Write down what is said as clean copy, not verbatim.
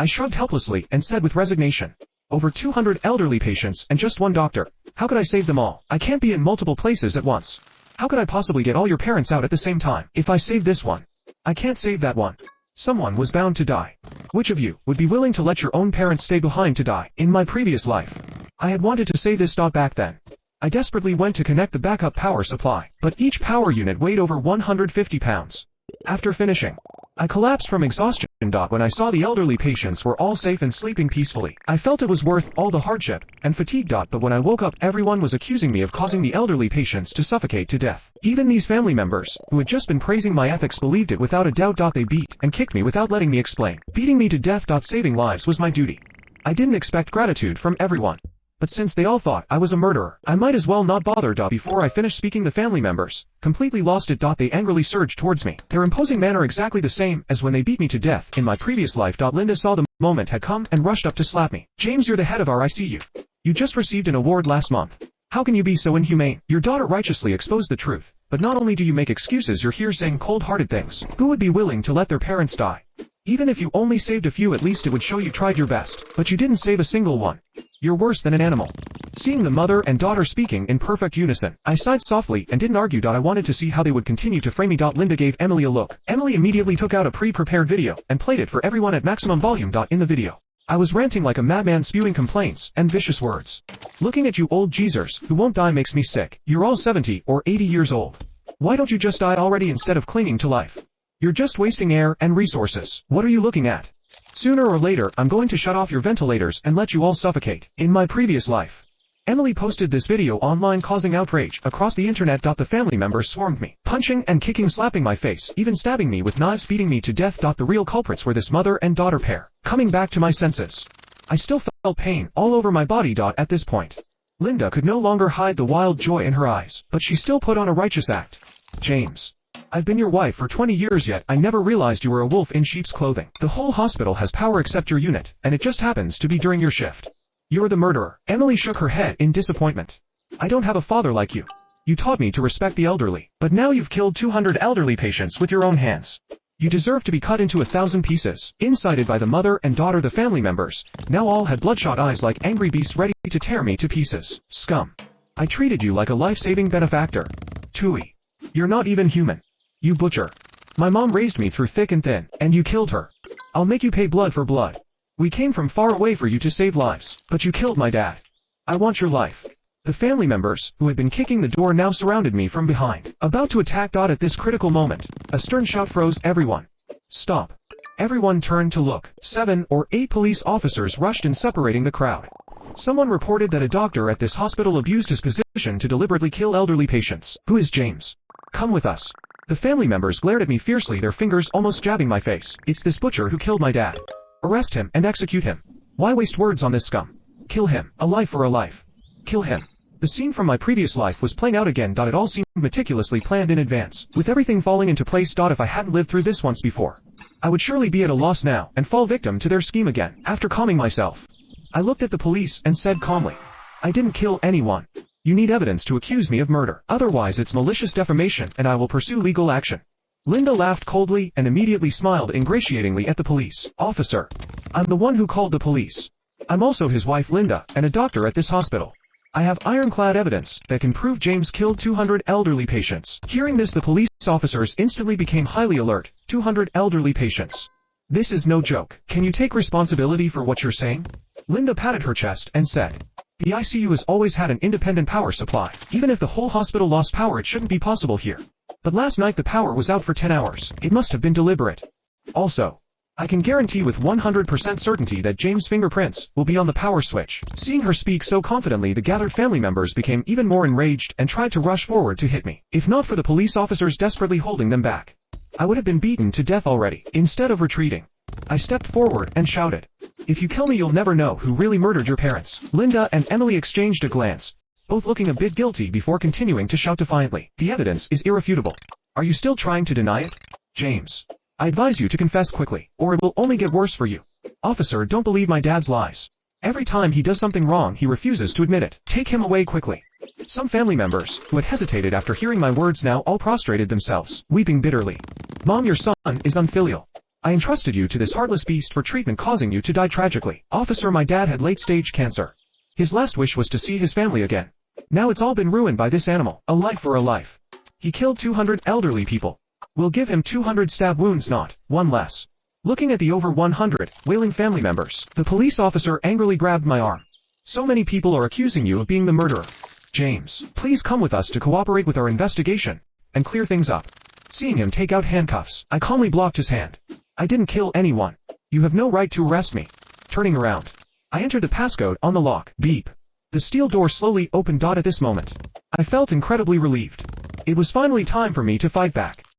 I shrugged helplessly and said with resignation, "Over 200 elderly patients and just one doctor. How could I save them all? I can't be in multiple places at once. How could I possibly get all your parents out at the same time? If I save this one, I can't save that one. Someone was bound to die. Which of you would be willing to let your own parents stay behind to die? In my previous life, I had wanted to say this back then. I desperately went to connect the backup power supply, but each power unit weighed over 150 pounds. After finishing, I collapsed from exhaustion. When I saw the elderly patients were all safe and sleeping peacefully, I felt it was worth all the hardship and fatigue. But when I woke up, everyone was accusing me of causing the elderly patients to suffocate to death. Even these family members, who had just been praising my ethics, believed it without a doubt. They beat and kicked me without letting me explain. Beating me to death. Saving lives was my duty. I didn't expect gratitude from everyone. But since they all thought I was a murderer, I might as well not bother. Before I finished speaking, the family members completely lost it. They angrily surged towards me, their imposing manner exactly the same as when they beat me to death in my previous life. Linda saw the moment had come and rushed up to slap me. "James, you're the head of our ICU. You just received an award last month. How can you be so inhumane? Your daughter righteously exposed the truth, but not only do you make excuses, you're here saying cold-hearted things. Who would be willing to let their parents die? Even if you only saved a few, at least it would show you tried your best, but you didn't save a single one. You're worse than an animal." Seeing the mother and daughter speaking in perfect unison, I sighed softly and didn't argue. I wanted to see how they would continue to frame me. Linda gave Emily a look. Emily immediately took out a pre-prepared video and played it for everyone at maximum volume. In the video, I was ranting like a madman, spewing complaints and vicious words. "Looking at you old geezers who won't die makes me sick. You're all 70 or 80 years old. Why don't you just die already instead of clinging to life? You're just wasting air and resources. What are you looking at? Sooner or later, I'm going to shut off your ventilators and let you all suffocate." In my previous life, Emily posted this video online, causing outrage across the internet. The family members swarmed me, punching and kicking, slapping my face, even stabbing me with knives, beating me to death. The real culprits were this mother and daughter pair. Coming back to my senses, I still felt pain all over my body. At this point, Linda could no longer hide the wild joy in her eyes, but she still put on a righteous act. "James, I've been your wife for 20 years, yet I never realized you were a wolf in sheep's clothing. The whole hospital has power except your unit, and it just happens to be during your shift. You're the murderer." Emily shook her head in disappointment. "I don't have a father like you. You taught me to respect the elderly, but now you've killed 200 elderly patients with your own hands. You deserve to be cut into 1,000 pieces." Incited by the mother and daughter, the family members now all had bloodshot eyes like angry beasts ready to tear me to pieces. "Scum. I treated you like a life-saving benefactor. Tui. You're not even human. You butcher. My mom raised me through thick and thin, and you killed her. I'll make you pay blood for blood. We came from far away for you to save lives, but you killed my dad. I want your life." The family members, who had been kicking the door, now surrounded me from behind, about to attack. At this critical moment, a stern shout froze everyone. "Stop." Everyone turned to look. 7 or 8 police officers rushed in, separating the crowd. Someone reported that a doctor at this hospital abused his position to deliberately kill elderly patients. "Who is James? Come with us." The family members glared at me fiercely, their fingers almost jabbing my face. "It's this butcher who killed my dad. Arrest him and execute him. Why waste words on this scum? Kill him, a life for a life. Kill him." The scene from my previous life was playing out again. It all seemed meticulously planned in advance, with everything falling into place. If I hadn't lived through this once before, I would surely be at a loss now and fall victim to their scheme again. After calming myself, I looked at the police and said calmly, "I didn't kill anyone. You need evidence to accuse me of murder. Otherwise it's malicious defamation and I will pursue legal action." Linda laughed coldly and immediately smiled ingratiatingly at the police officer. "I'm the one who called the police. I'm also his wife Linda, and a doctor at this hospital. I have ironclad evidence that can prove James killed 200 elderly patients." Hearing this, the police officers instantly became highly alert. 200 elderly patients. This is no joke. Can you take responsibility for what you're saying? Linda patted her chest and said, "The ICU has always had an independent power supply. Even if the whole hospital lost power, it shouldn't be possible here. But last night the power was out for 10 hours. It must have been deliberate. Also, I can guarantee with 100% certainty that James' fingerprints will be on the power switch." Seeing her speak so confidently, the gathered family members became even more enraged and tried to rush forward to hit me. If not for the police officers desperately holding them back, I would have been beaten to death already. Instead of retreating, I stepped forward and shouted, "If you kill me, you'll never know who really murdered your parents." Linda and Emily exchanged a glance, both looking a bit guilty before continuing to shout defiantly, "The evidence is irrefutable. Are you still trying to deny it? James, I advise you to confess quickly, or it will only get worse for you." "Officer, don't believe my dad's lies. Every time he does something wrong, he refuses to admit it. Take him away quickly." Some family members, who had hesitated after hearing my words, now all prostrated themselves, weeping bitterly. "Mom, your son is unfilial. I entrusted you to this heartless beast for treatment, causing you to die tragically. Officer, my dad had late-stage cancer. His last wish was to see his family again. Now it's all been ruined by this animal. A life for a life. He killed 200 elderly people. We'll give him 200 stab wounds, not one less. Looking at the over 100 wailing family members, the police officer angrily grabbed my arm. So many people are accusing you of being the murderer. James, please come with us to cooperate with our investigation and clear things up. Seeing him take out handcuffs, I calmly blocked his hand. I didn't kill anyone. You have no right to arrest me. Turning around, I entered the passcode on the lock. Beep. The steel door slowly opened. At this moment, I felt incredibly relieved. It was finally time for me to fight back.